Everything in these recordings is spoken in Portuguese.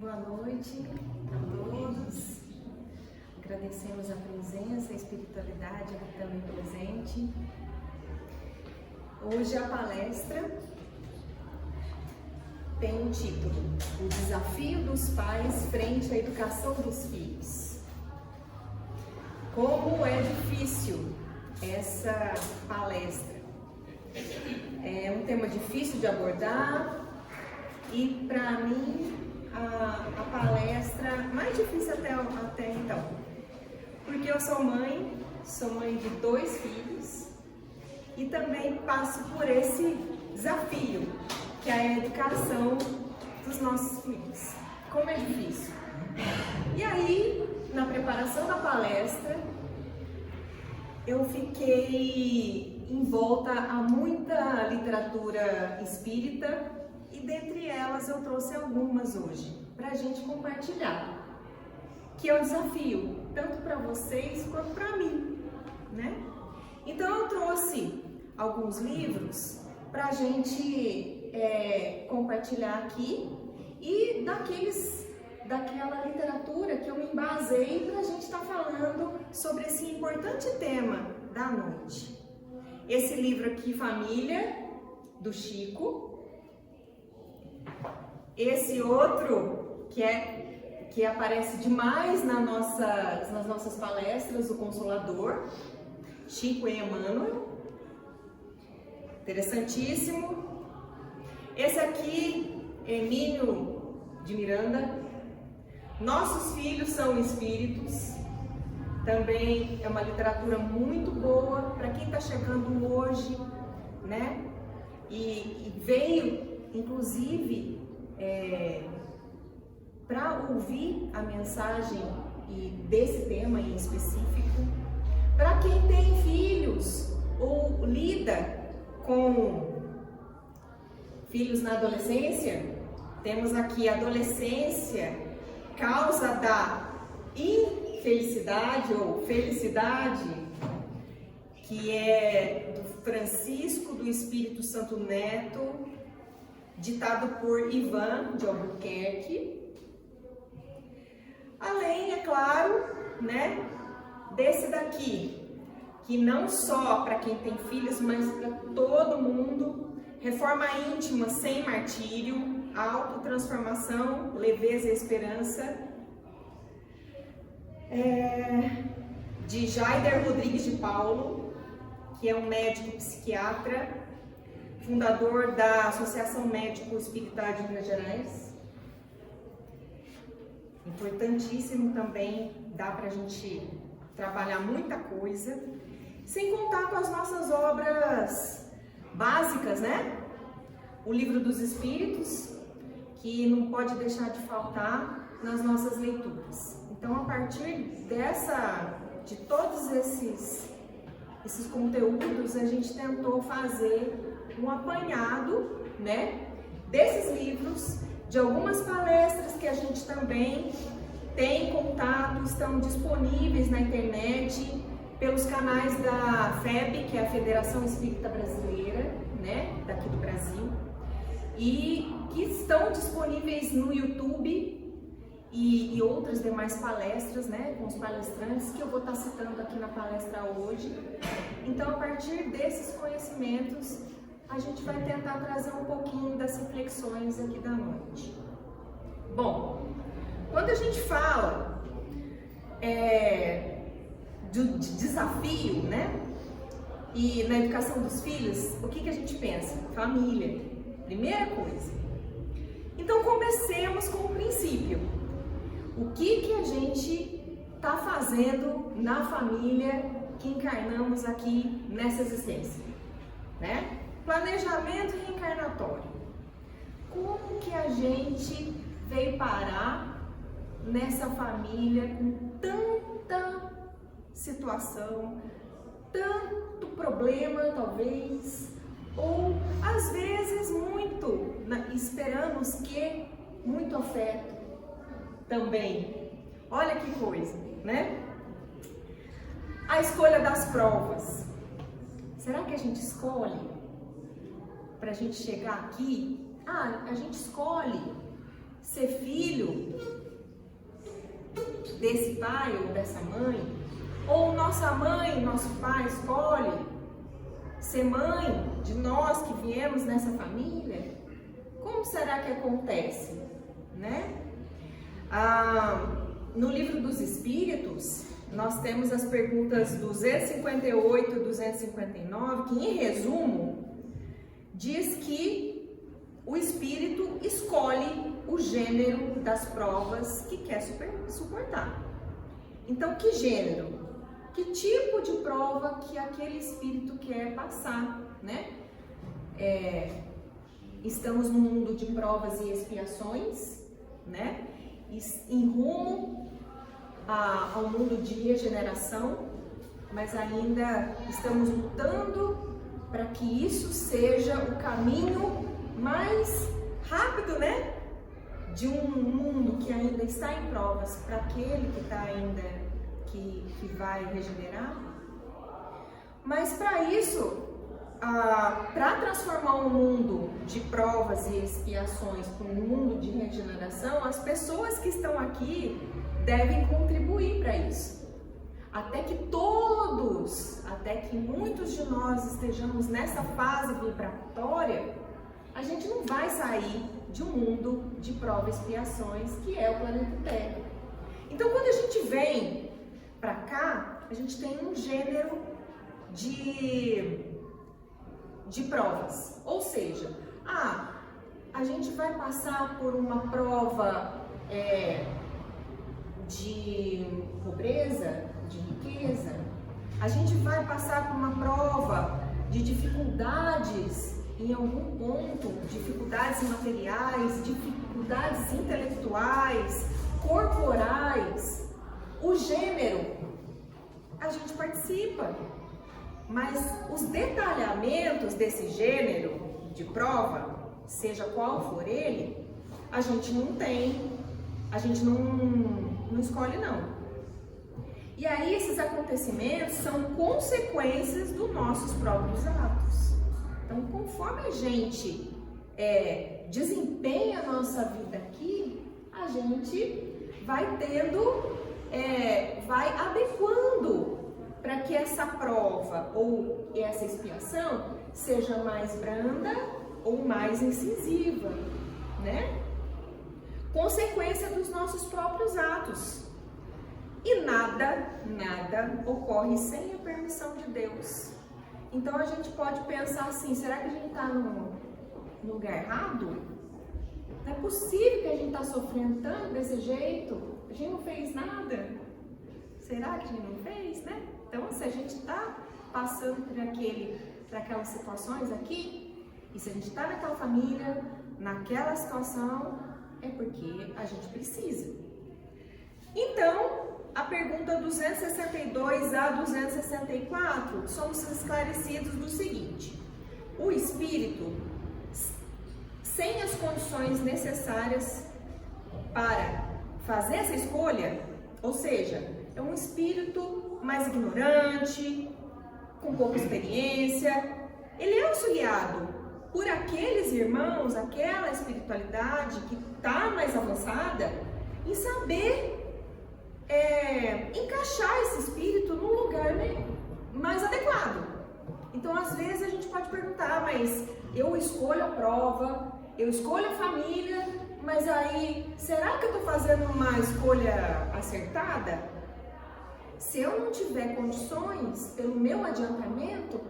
Boa noite a todos. Agradecemos a presença, a espiritualidade aqui também presente. Hoje a palestra tem um título: O desafio dos pais frente à educação dos filhos. Como é difícil essa palestra. É um tema difícil de abordar e, para mim, a palestra mais difícil até então. Porque eu sou mãe de 2 filhos e também passo por esse desafio, que é a educação dos nossos filhos. Como é difícil. E aí, na preparação da palestra, eu fiquei envolta a muita literatura espírita e dentre elas eu trouxe algumas hoje para a gente compartilhar, que é um desafio tanto para vocês quanto para mim, né? Então eu trouxe alguns livros para a gente compartilhar aqui e daquela literatura que eu me embasei para a gente estar falando sobre esse importante tema da noite. Esse livro aqui, Família, do Chico. Esse outro que aparece demais nas nossas palestras, O Consolador, Chico e Emmanuel. Interessantíssimo. Esse aqui, Emílio de Miranda, Nossos Filhos São Espíritos. Também é uma literatura muito boa para quem está chegando hoje, né? E veio, inclusive, para ouvir a mensagem desse tema em específico. Para quem tem filhos ou lida com filhos na adolescência, temos aqui Adolescência, Causa da Infelicidade ou Felicidade, que é do Francisco do Espírito Santo Neto, ditado por Ivan de Albuquerque. Além, é claro, né, desse daqui, que não só para quem tem filhos, mas para todo mundo, Reforma Íntima sem Martírio, Autotransformação, Leveza e Esperança, de Jaider Rodrigues de Paulo, que é um médico psiquiatra, fundador da Associação Médico Espírita de Minas Gerais. Importantíssimo também, dá para a gente trabalhar muita coisa, sem contar com as nossas obras básicas, né? O Livro dos Espíritos, que não pode deixar de faltar nas nossas leituras. Então, a partir de todos esses conteúdos, a gente tentou fazer um apanhado, né, desses livros, de algumas palestras que a gente também tem contato, estão disponíveis na internet, pelos canais da FEB, que é a Federação Espírita Brasileira, né, daqui do Brasil, e que estão disponíveis no YouTube e outras demais palestras, né, com os palestrantes que eu vou estar citando aqui na palestra hoje. Então, a partir desses conhecimentos, a gente vai tentar trazer um pouquinho das reflexões aqui da noite. Bom, quando a gente fala de desafio, né, e na educação dos filhos, o que a gente pensa? Família, primeira coisa. Então, comecemos com o princípio. O que a gente está fazendo na família que encarnamos aqui nessa existência, né? Planejamento reencarnatório. Como que a gente veio parar nessa família com tanta situação, tanto problema, talvez, ou às vezes esperamos que muito afeto também. Olha que coisa, né? A escolha das provas. Será que a gente escolhe para a gente chegar aqui? A gente escolhe ser filho desse pai ou dessa mãe, ou nossa mãe, nosso pai escolhe ser mãe de nós que viemos nessa família, como será que acontece, né? No livro dos Espíritos, nós temos as perguntas 258 e 259, que em resumo, diz que o espírito escolhe o gênero das provas que quer suportar. Então, que gênero? Que tipo de prova que aquele espírito quer passar, né? Estamos num mundo de provas e expiações, né? Em rumo ao mundo de regeneração, mas ainda estamos lutando para que isso seja o caminho mais rápido, né? De um mundo que ainda está em provas para aquele que está ainda, que vai regenerar. Mas para isso, para transformar um mundo de provas e expiações para um mundo de regeneração, as pessoas que estão aqui devem contribuir para isso. Até que muitos de nós estejamos nessa fase vibratória, a gente não vai sair de um mundo de provas e expiações que é o planeta Terra. Então, quando a gente vem para cá, a gente tem um gênero de provas, ou seja, a gente vai passar por uma prova de pobreza, de riqueza, a gente vai passar por uma prova de dificuldades em algum ponto, dificuldades materiais, dificuldades intelectuais, corporais. O gênero, a gente participa. Mas os detalhamentos desse gênero de prova, seja qual for ele, a gente não tem, a gente não escolhe não. E aí esses acontecimentos são consequências dos nossos próprios atos. Então, conforme a gente desempenha a nossa vida aqui, a gente vai vai adequando para que essa prova ou essa expiação seja mais branda ou mais incisiva, né? Consequência dos nossos próprios atos. E nada ocorre sem a permissão de Deus. Então a gente pode pensar assim, será que a gente está no lugar errado? Não é possível que a gente está sofrendo tanto desse jeito? A gente não fez nada? Será que a gente não fez, né? Então, se a gente está passando por aquelas situações aqui, e se a gente está naquela família, naquela situação, é porque a gente precisa. Então, a pergunta 262 a 264, somos esclarecidos do seguinte: o espírito, sem as condições necessárias para fazer essa escolha, ou seja, é um espírito mais ignorante, com pouca experiência, ele é auxiliado por aqueles irmãos, aquela espiritualidade que está mais avançada, em saber encaixar esse espírito num lugar mais adequado. Então, às vezes a gente pode perguntar, mas eu escolho a prova, eu escolho a família, mas aí, será que eu estou fazendo uma escolha acertada? Se eu não tiver condições, pelo meu adiantamento,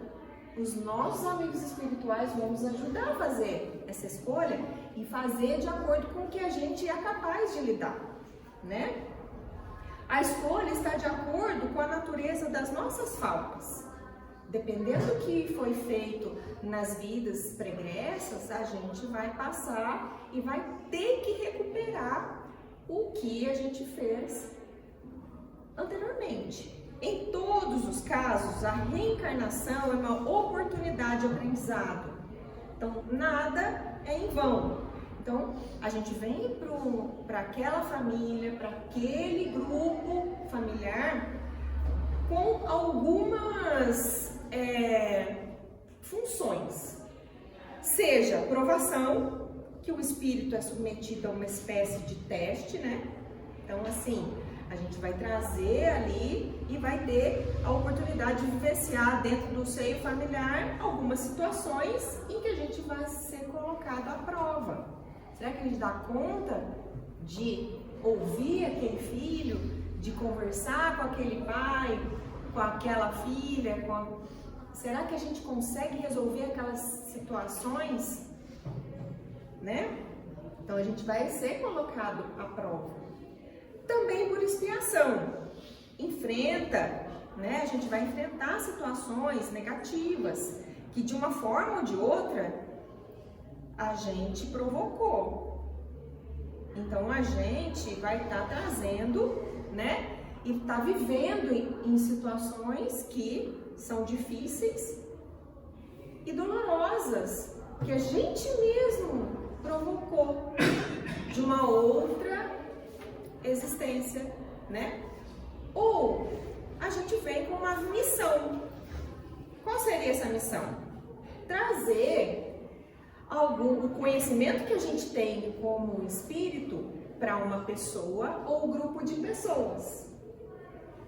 os nossos amigos espirituais vão nos ajudar a fazer essa escolha e fazer de acordo com o que a gente é capaz de lidar, né? A escolha está de acordo com a natureza das nossas faltas. Dependendo do que foi feito nas vidas pregressas, a gente vai passar e vai ter que recuperar o que a gente fez anteriormente. Em todos os casos, a reencarnação é uma oportunidade de aprendizado. Então, nada é em vão. Então, a gente vem para aquela família, para aquele grupo familiar, com algumas funções. Seja provação, que o espírito é submetido a uma espécie de teste, né? Então, assim, a gente vai trazer ali e vai ter a oportunidade de vivenciar dentro do seio familiar algumas situações em que a gente vai ser colocado à prova. Será que a gente dá conta de ouvir aquele filho, de conversar com aquele pai, com aquela filha? Será que a gente consegue resolver aquelas situações? Né? Então a gente vai ser colocado à prova. Também por expiação. Enfrenta, né? A gente vai enfrentar situações negativas que de uma forma ou de outra a gente provocou. Então a gente vai estar trazendo, né? E está vivendo em situações que são difíceis e dolorosas, que a gente mesmo provocou de uma outra existência, né? Ou a gente vem com uma missão. Qual seria essa missão? Trazer o conhecimento que a gente tem como espírito para uma pessoa ou grupo de pessoas,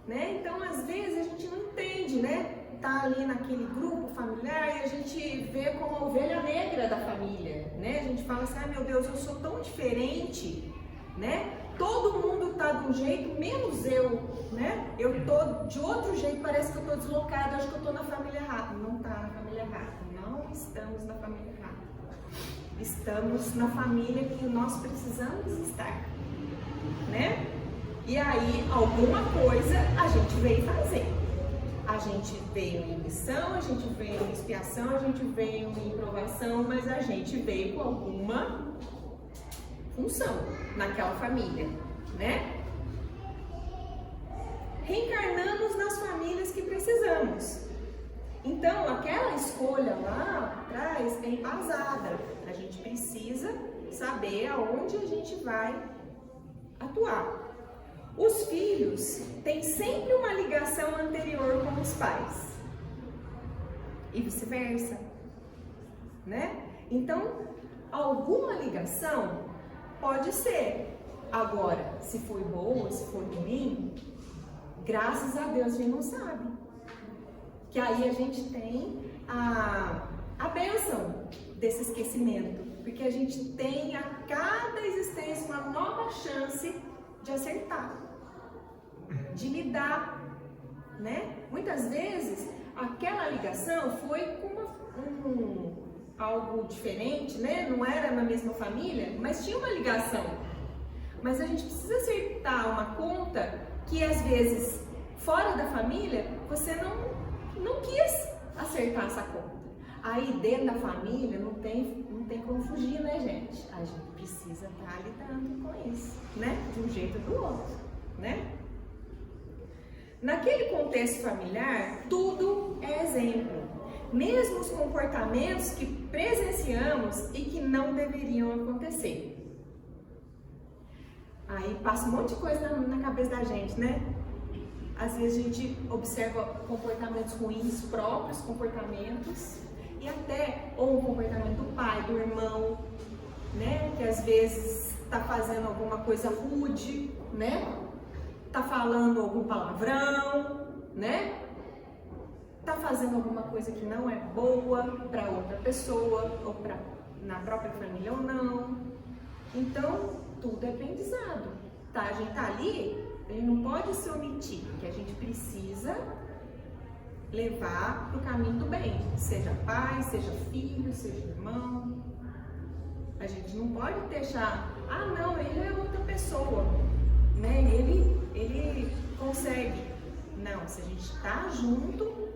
né? Então, às vezes a gente não entende, né? Tá ali naquele grupo familiar e a gente vê como a ovelha negra da família, né? A gente fala assim, meu Deus, eu sou tão diferente, né? Todo mundo tá de um jeito, menos eu, né? Eu tô de outro jeito, parece que eu tô deslocada, acho que eu tô na família errada. Não tá na família errada, não estamos na família errada. Estamos na família que nós precisamos estar, né? E aí, alguma coisa a gente veio fazer. A gente veio em missão, a gente veio em expiação, a gente veio em provação, mas a gente veio com alguma função naquela família, né? Reencarnamos nas famílias que precisamos. Então, aquela escolha lá atrás é embasada. A gente precisa saber aonde a gente vai atuar. Os filhos têm sempre uma ligação anterior com os pais e vice-versa, né? Então, alguma ligação pode ser. Agora, se foi boa, se foi ruim, graças a Deus a gente não sabe. Que aí a gente tem a bênção desse esquecimento, porque a gente tem a cada existência uma nova chance de acertar, de lidar, né? Muitas vezes aquela ligação foi com algo diferente, né? Não era na mesma família, mas tinha uma ligação. Mas a gente precisa acertar uma conta que às vezes fora da família você não quis acertar essa conta. Aí dentro da família não tem como fugir, né, gente? A gente precisa estar lidando com isso, né? De um jeito ou do outro, né? Naquele contexto familiar, tudo é exemplo. Mesmo os comportamentos que presenciamos e que não deveriam acontecer. Aí passa um monte de coisa na cabeça da gente, né? Às vezes a gente observa comportamentos ruins, próprios comportamentos, e até ou um comportamento do pai, do irmão, né? Que às vezes está fazendo alguma coisa rude, né? Tá falando algum palavrão, né? Tá fazendo alguma coisa que não é boa para outra pessoa, ou na própria família ou não. Então, tudo é aprendizado, tá? A gente tá ali, a gente não pode se omitir, porque a gente precisa levar pro caminho do bem, seja pai, seja filho, seja irmão. A gente não pode deixar, não, ele é outra pessoa, né? Ele consegue. Não, se a gente tá junto,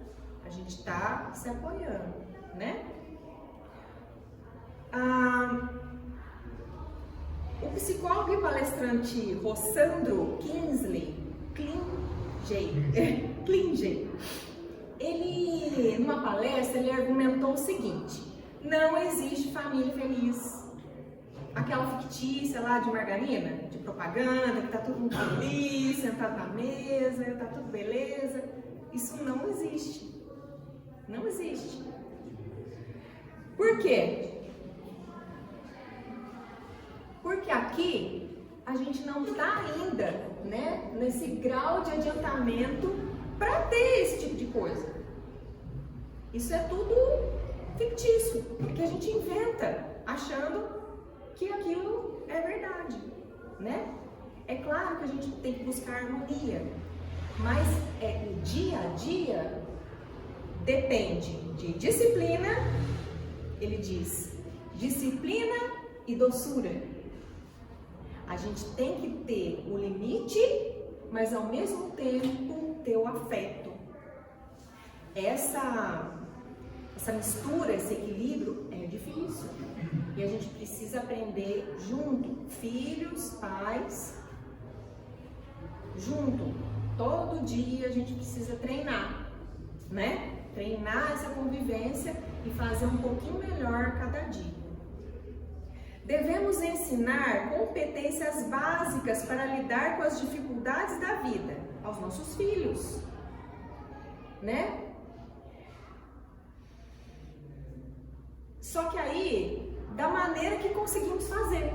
a gente tá se apoiando, né? O psicólogo e palestrante Rossandro Klinger, ele, numa palestra, ele argumentou o seguinte: não existe família feliz. Aquela fictícia lá de margarina, de propaganda, que tá todo mundo feliz, sentado na mesa, tá tudo beleza. Isso não existe. Não existe. Por quê? gente não está ainda, né, nesse grau de adiantamento para ter esse tipo de coisa. Isso é tudo fictício, que a gente inventa, achando que aquilo é verdade, né? É claro que a gente tem que buscar harmonia, mas o dia a dia depende de disciplina, ele diz, disciplina e doçura. A gente tem que ter o limite, mas ao mesmo tempo ter o afeto. Essa mistura, esse equilíbrio é difícil. E a gente precisa aprender junto, filhos, pais, junto. Todo dia a gente precisa treinar, né? Treinar essa convivência e fazer um pouquinho melhor cada dia. Devemos ensinar competências básicas para lidar com as dificuldades da vida aos nossos filhos, né? Só que aí, da maneira que conseguimos fazer.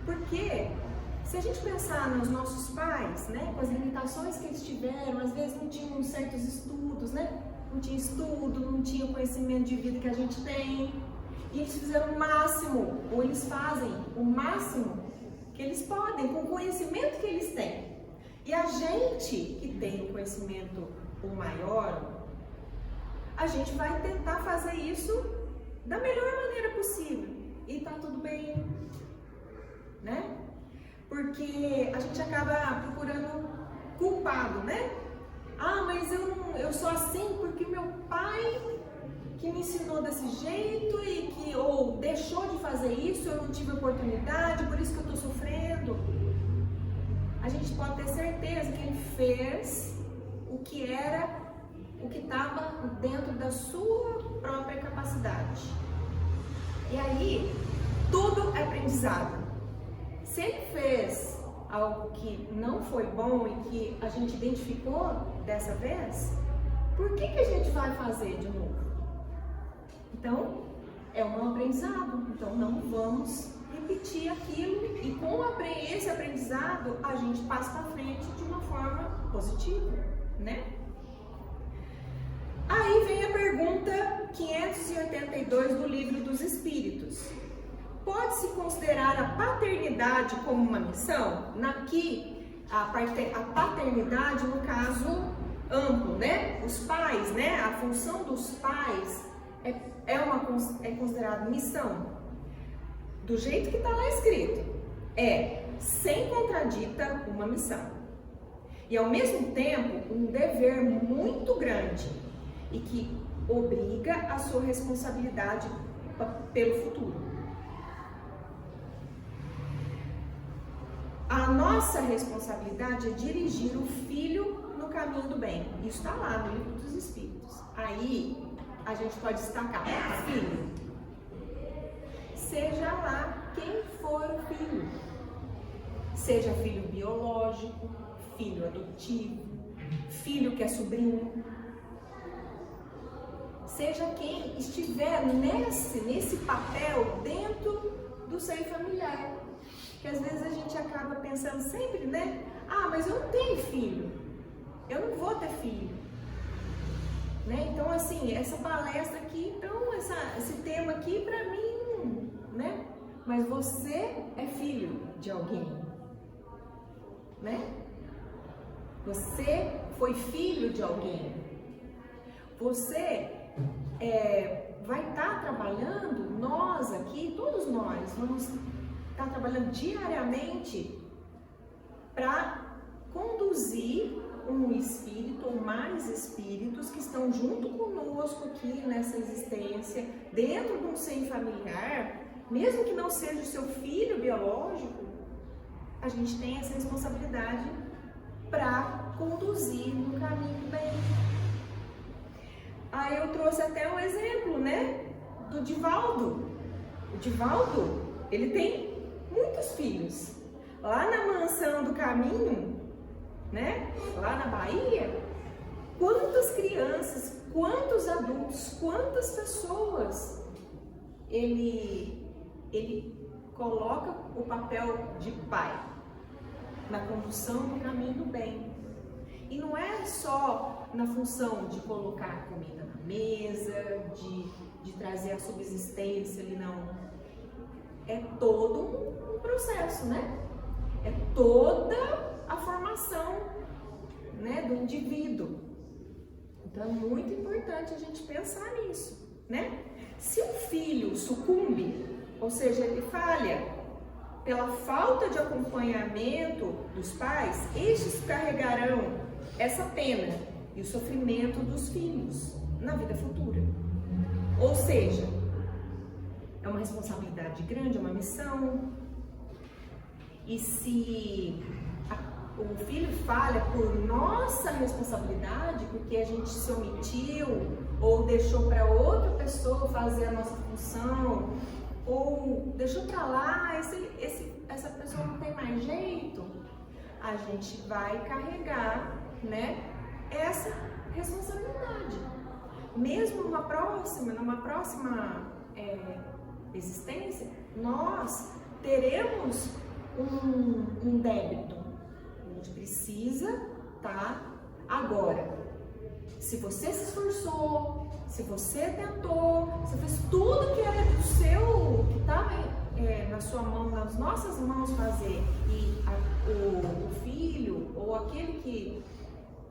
Porque se a gente pensar nos nossos pais, né, com as limitações que eles tiveram, às vezes não tinham certos estudos, né? Não tinha estudo, não tinha o conhecimento de vida que a gente tem. E eles fizeram o máximo, ou eles fazem o máximo que eles podem, com o conhecimento que eles têm. E a gente que tem o conhecimento o maior, a gente vai tentar fazer isso da melhor maneira possível. E tá tudo bem, né? Porque a gente acaba procurando culpado, né? Ah, mas eu sou assim porque meu pai que me ensinou desse jeito e que ou deixou de fazer isso, eu não tive oportunidade, por isso que eu estou sofrendo. A gente pode ter certeza que ele fez o que estava dentro da sua própria capacidade. E aí, tudo é aprendizado. Se ele fez algo que não foi bom e que a gente identificou dessa vez, por que a gente vai fazer de novo? Então, é um aprendizado. Então, não vamos repetir aquilo e com esse aprendizado, a gente passa para frente de uma forma positiva, né? Aí vem a pergunta 582 do Livro dos Espíritos. Pode-se considerar a paternidade como uma missão? Aqui, a paternidade, no caso amplo, né? Os pais, né? A função dos pais é considerada missão. Do jeito que está lá escrito, sem contradita uma missão. E ao mesmo tempo, um dever muito grande e que obriga a sua responsabilidade pelo futuro. A nossa responsabilidade é dirigir o filho no caminho do bem. Isso está lá no Livro dos Espíritos. Aí a gente pode destacar: filho, seja lá quem for o filho, seja filho biológico, filho adotivo, filho que é sobrinho, seja quem estiver nesse papel dentro do seio familiar. Que às vezes a gente acaba pensando sempre, né? Ah, mas eu não tenho filho, eu não vou ter filho, né? Então, assim, essa palestra aqui, então, esse tema aqui, pra mim, né? Mas você é filho de alguém, né? Você foi filho de alguém. Você vai estar trabalhando, nós aqui, todos nós, vamos está trabalhando diariamente para conduzir um espírito ou mais espíritos que estão junto conosco aqui nessa existência, dentro de um seio familiar, mesmo que não seja o seu filho biológico, a gente tem essa responsabilidade para conduzir no caminho do bem. Aí eu trouxe até um exemplo, né, do Divaldo. O Divaldo, ele tem muitos filhos. Lá na Mansão do Caminho, né? Lá na Bahia, quantas crianças, quantos adultos, quantas pessoas ele coloca o papel de pai na condução do caminho do bem. E não é só na função de colocar a comida na mesa, de trazer a subsistência ali, não. É todo um processo, né? É toda a formação, né, do indivíduo. Então é muito importante a gente pensar nisso, né? Se o filho sucumbe, ou seja, ele falha pela falta de acompanhamento dos pais, estes carregarão essa pena e o sofrimento dos filhos na vida futura. Ou seja, é uma responsabilidade grande, é uma missão. E se o filho falha por nossa responsabilidade, porque a gente se omitiu ou deixou para outra pessoa fazer a nossa função, ou deixou para lá, essa pessoa não tem mais jeito, a gente vai carregar, né, essa responsabilidade. Mesmo numa próxima existência, nós teremos um débito. A gente precisa, tá? Agora, se você se esforçou, se você tentou, você fez tudo que era do seu, que estava na sua mão, nas nossas mãos fazer, e o filho ou aquele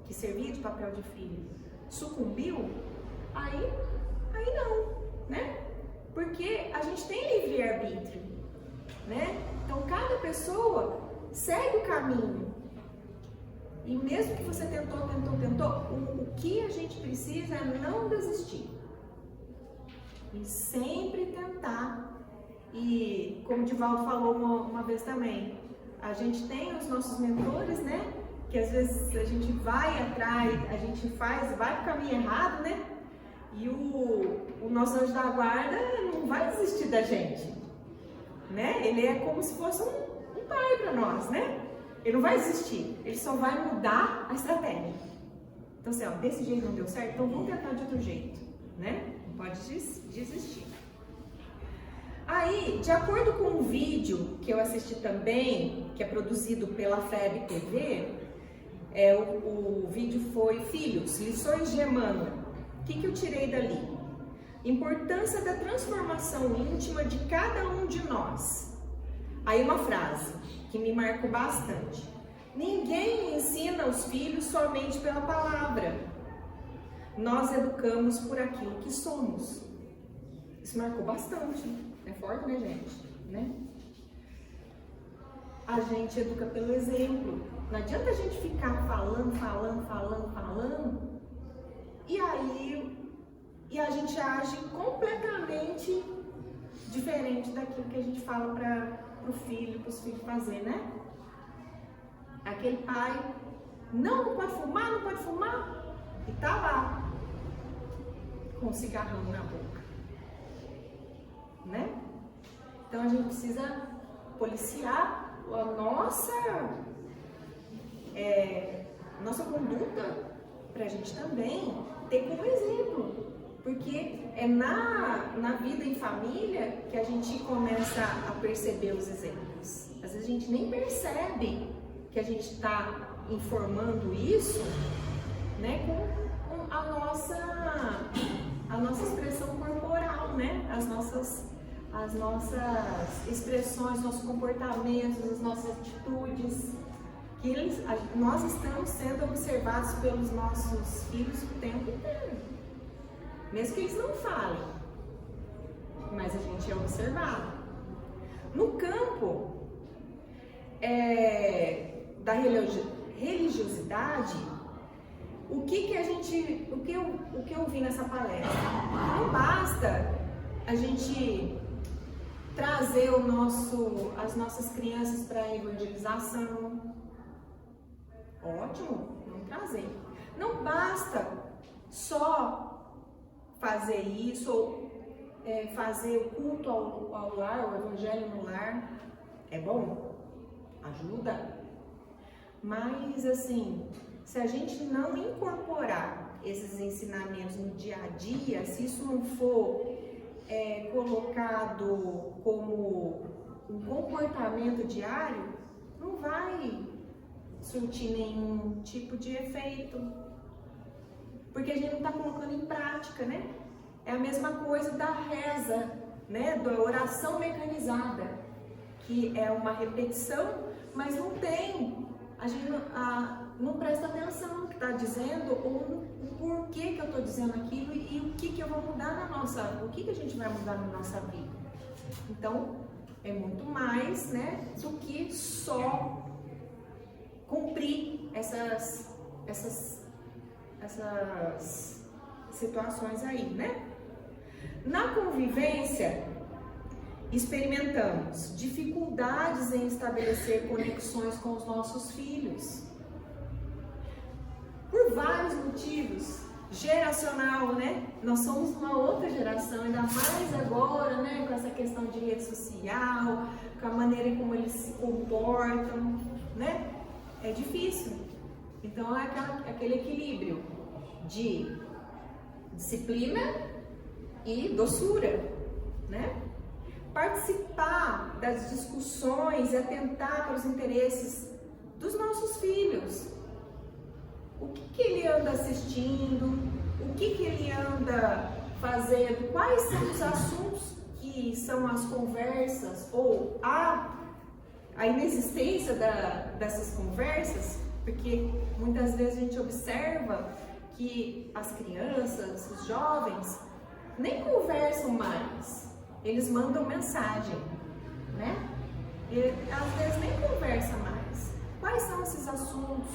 que servia de papel de filho sucumbiu, aí não, né? Porque a gente tem livre-arbítrio, né? Então cada pessoa segue o caminho. E mesmo que você tentou, o que a gente precisa é não desistir. E sempre tentar. E como o Divaldo falou uma vez também, a gente tem os nossos mentores, né? Que às vezes a gente vai atrás, a gente vai pro caminho errado, né? E o nosso anjo da guarda não vai desistir da gente, né? Ele é como se fosse um pai para nós, né? Ele não vai desistir, ele só vai mudar a estratégia. Então assim, ó, desse jeito não deu certo, então vamos tentar de outro jeito, né? Não pode desistir. Aí, de acordo com um vídeo que eu assisti também, que é produzido pela FEB TV, o vídeo foi Filhos, Lições de Emmanuel. O que eu tirei dali? Importância da transformação íntima de cada um de nós. Aí uma frase que me marcou bastante. Ninguém ensina os filhos somente pela palavra. Nós educamos por aquilo que somos. Isso marcou bastante. É forte, né, gente? Né? A gente educa pelo exemplo. Não adianta a gente ficar falando, e a gente age completamente diferente daquilo que a gente fala para os filhos fazer, né? Aquele pai, não pode fumar, e tá lá, com um cigarrão na boca, né? Então a gente precisa policiar a nossa conduta para a gente também ter como exemplo, porque é na vida em família que a gente começa a perceber os exemplos. Às vezes a gente nem percebe que a gente está informando isso, né, com a nossa expressão corporal, né, as nossas expressões, nossos comportamentos, as nossas atitudes, que nós estamos sendo observados pelos nossos filhos o tempo inteiro, mesmo que eles não falem, mas a gente é observado. No campo da religiosidade, o que eu vi nessa palestra? Não basta a gente trazer as nossas crianças para a evangelização. Ótimo, vamos trazer. Não basta só fazer isso, ou fazer o culto ao lar, o evangelho no lar. É bom? Ajuda. Mas assim, se a gente não incorporar esses ensinamentos no dia a dia, se isso não for colocado como um comportamento diário não vai surtir nenhum tipo de efeito, porque a gente não está colocando em prática, né? É a mesma coisa da reza, né? Da oração mecanizada, que é uma repetição, mas não tem, a gente não presta atenção no que está dizendo, ou no porquê que eu estou dizendo aquilo e o que eu vou mudar na nossa, o que a gente vai mudar na nossa vida. Então, é muito mais, né, do que só cumprir essas situações aí, né? Na convivência, experimentamos dificuldades em estabelecer conexões com os nossos filhos. Por vários motivos, geracional, né? Nós somos uma outra geração, ainda mais agora, né? Com essa questão de rede social, com a maneira como eles se comportam, né? É difícil. Então é aquele equilíbrio de disciplina e doçura, né? Participar das discussões e atentar para os interesses dos nossos filhos. O que ele anda assistindo, o que ele anda fazendo, quais são os assuntos que são as conversas ou a inexistência dessas conversas, porque muitas vezes a gente observa que as crianças, os jovens, nem conversam mais, eles mandam mensagem, né? E às vezes nem conversam mais. Quais são esses assuntos?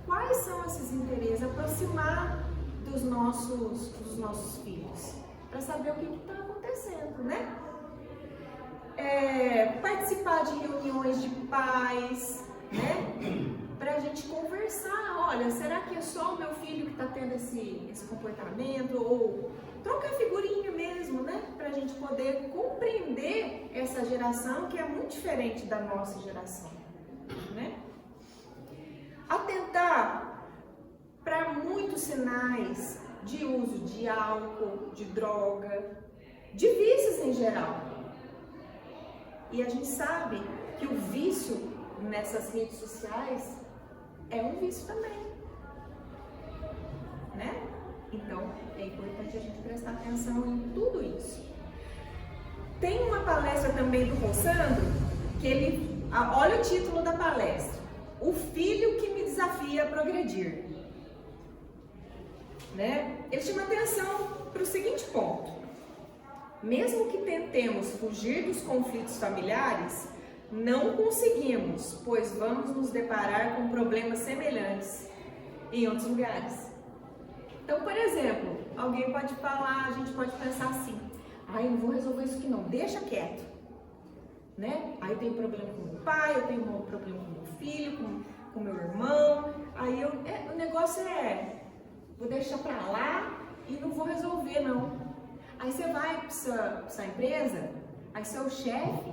Quais são esses interesses? Aproximar dos nossos filhos, para saber o que está acontecendo, né? Participar de reuniões de pais, né? Para a gente conversar, olha, será que é só o meu filho que está tendo esse comportamento? Ou trocar figurinha mesmo, né? Para a gente poder compreender essa geração que é muito diferente da nossa geração, né? Atentar para muitos sinais de uso de álcool, de droga, de vícios em geral. E a gente sabe que o vício nessas redes sociais é um vício também, né? Então, é importante a gente prestar atenção em tudo isso. Tem uma palestra também do Rossandro, que olha o título da palestra: O Filho que me desafia a progredir. Né? Ele chama atenção para o seguinte ponto: mesmo que tentemos fugir dos conflitos familiares, não conseguimos, pois vamos nos deparar com problemas semelhantes em outros lugares. Então, por exemplo, alguém pode falar, a gente pode pensar assim: eu não vou resolver isso aqui não, deixa quieto, né? Aí eu tenho problema com meu pai, eu tenho problema com meu filho, com meu irmão, aí o negócio vou deixar pra lá e não vou resolver não. Aí você vai para sua empresa, aí seu chefe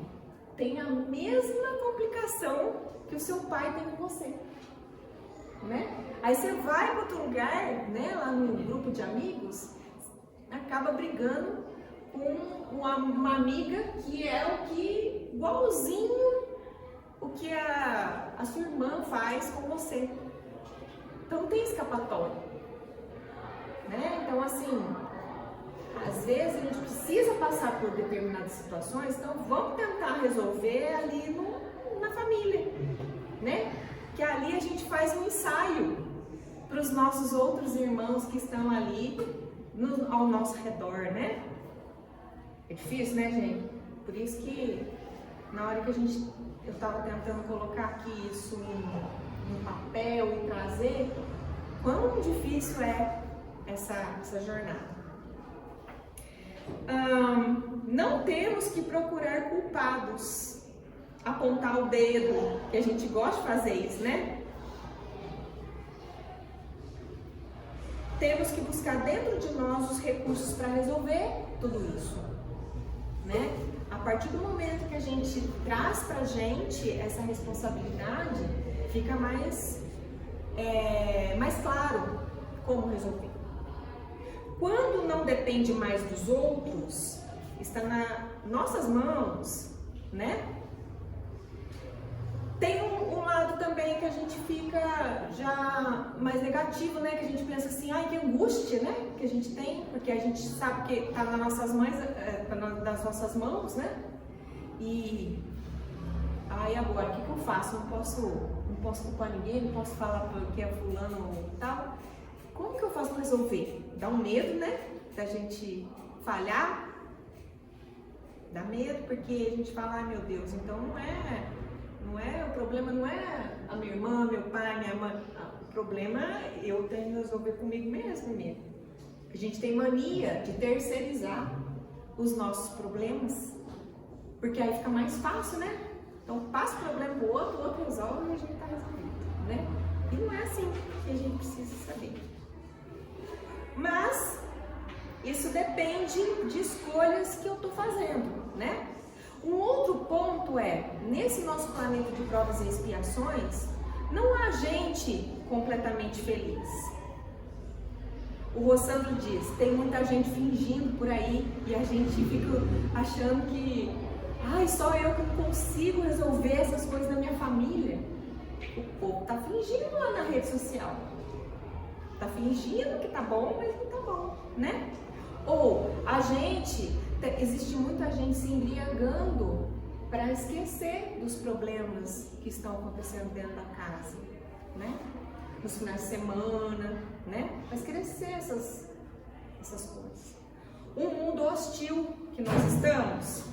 tem a mesma complicação que o seu pai tem com você, né? Aí você vai para outro lugar, né, lá no grupo de amigos, acaba brigando com uma amiga que é igualzinho o que a sua irmã faz com você. Então não tem escapatória, né? Então assim, às vezes a gente precisa passar por determinadas situações, então vamos tentar resolver ali na família, né? Que ali a gente faz um ensaio para os nossos outros irmãos que estão ali ao nosso redor, né? É difícil, né, gente? Por isso que na hora que eu estava tentando colocar aqui isso no papel e trazer, quão difícil é essa jornada. Não temos que procurar culpados, apontar o dedo, que a gente gosta de fazer isso, né? Temos que buscar dentro de nós os recursos para resolver tudo isso, né? A partir do momento que a gente traz para a gente essa responsabilidade, fica mais claro como resolver. Quando não depende mais dos outros, está nas nossas mãos, né? Tem um lado também que a gente fica já mais negativo, né? Que a gente pensa assim, ai, que angústia, né? Que a gente tem, porque a gente sabe que tá nas nossas mãos, nas nossas mãos, né? E aí agora, o que eu faço? Não posso culpar ninguém, não posso falar porque é fulano e tal. Como que eu faço para resolver? Dá um medo, né? Da gente falhar. Dá medo, porque a gente fala, ai meu Deus, então não é, o problema não é a minha irmã, meu pai, minha mãe. O problema eu tenho que resolver comigo mesmo. A gente tem mania de terceirizar os nossos problemas, porque aí fica mais fácil, né? Então passa o problema pro outro, o outro resolve e a gente tá resolvendo, né? E não é assim que a gente precisa saber. Mas isso depende de escolhas que eu tô fazendo, né? Um outro ponto é, nesse nosso planeta de provas e expiações, não há gente completamente feliz. O Rossandro diz, tem muita gente fingindo por aí e a gente fica achando que, ai, só eu que não consigo resolver essas coisas na minha família. O povo tá fingindo lá na rede social. Tá fingindo que tá bom, mas não tá bom, né? Ou existe muita gente se embriagando para esquecer dos problemas que estão acontecendo dentro da casa, né? Nos finais de semana, né? Para esquecer essas coisas. Um mundo hostil que nós estamos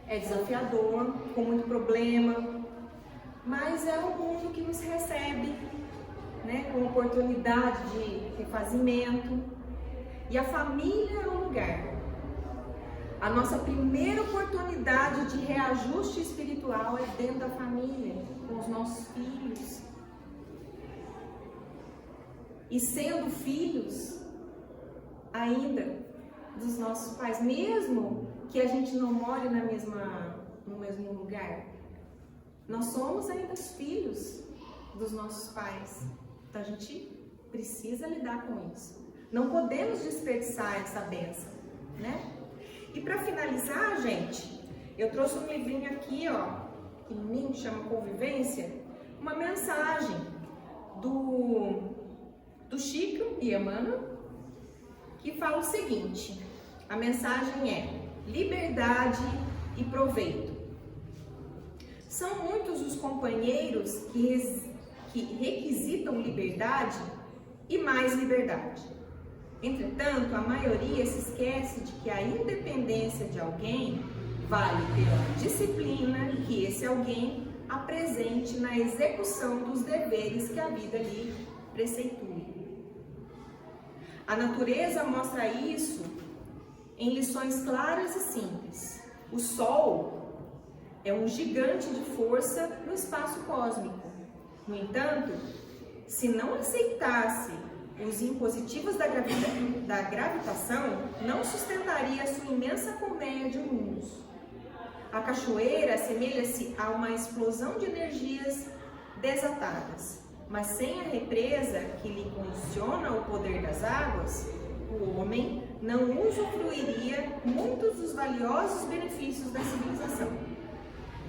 é desafiador, com muito problema, mas é um mundo que nos recebe, né? Com oportunidade de refazimento. E a família é um lugar. A nossa primeira oportunidade de reajuste espiritual é dentro da família, com os nossos filhos. E sendo filhos ainda dos nossos pais, mesmo que a gente não more no mesmo lugar, nós somos ainda os filhos dos nossos pais. Então a gente precisa lidar com isso. Não podemos desperdiçar essa bênção, né? E para finalizar, gente, eu trouxe um livrinho aqui, ó, pequenininho, que chama Convivência, uma mensagem do Chico e Emmanuel, que fala o seguinte, a mensagem é liberdade e proveito. São muitos os companheiros que requisitam liberdade e mais liberdade. Entretanto, a maioria se esquece de que a independência de alguém vale pela disciplina que esse alguém apresente na execução dos deveres que a vida lhe preceitua. A natureza mostra isso em lições claras e simples. O Sol é um gigante de força no espaço cósmico. No entanto, se não aceitasse os impositivos da gravitação, não sustentaria a sua imensa colmeia de mundos. A cachoeira assemelha-se a uma explosão de energias desatadas, mas sem a represa que lhe condiciona o poder das águas, o homem não usufruiria muitos dos valiosos benefícios da civilização.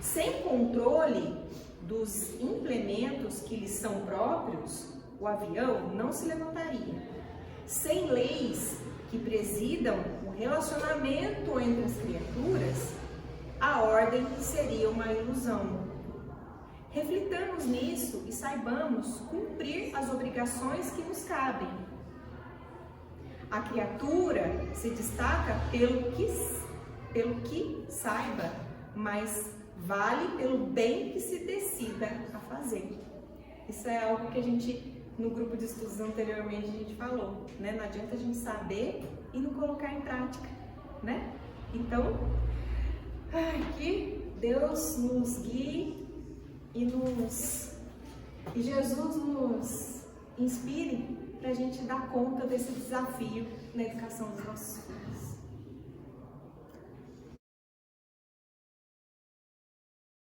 Sem controle dos implementos que lhe são próprios, o avião não se levantaria. Sem leis que presidam o relacionamento entre as criaturas, a ordem seria uma ilusão. Reflitamos nisso e saibamos cumprir as obrigações que nos cabem. A criatura se destaca pelo que saiba, mas vale pelo bem que se decida a fazer. Isso é algo que a gente, no grupo de estudos anteriormente, a gente falou, né? Não adianta a gente saber e não colocar em prática, né? Então, que Deus nos guie e Jesus nos inspire para a gente dar conta desse desafio na educação dos nossos filhos.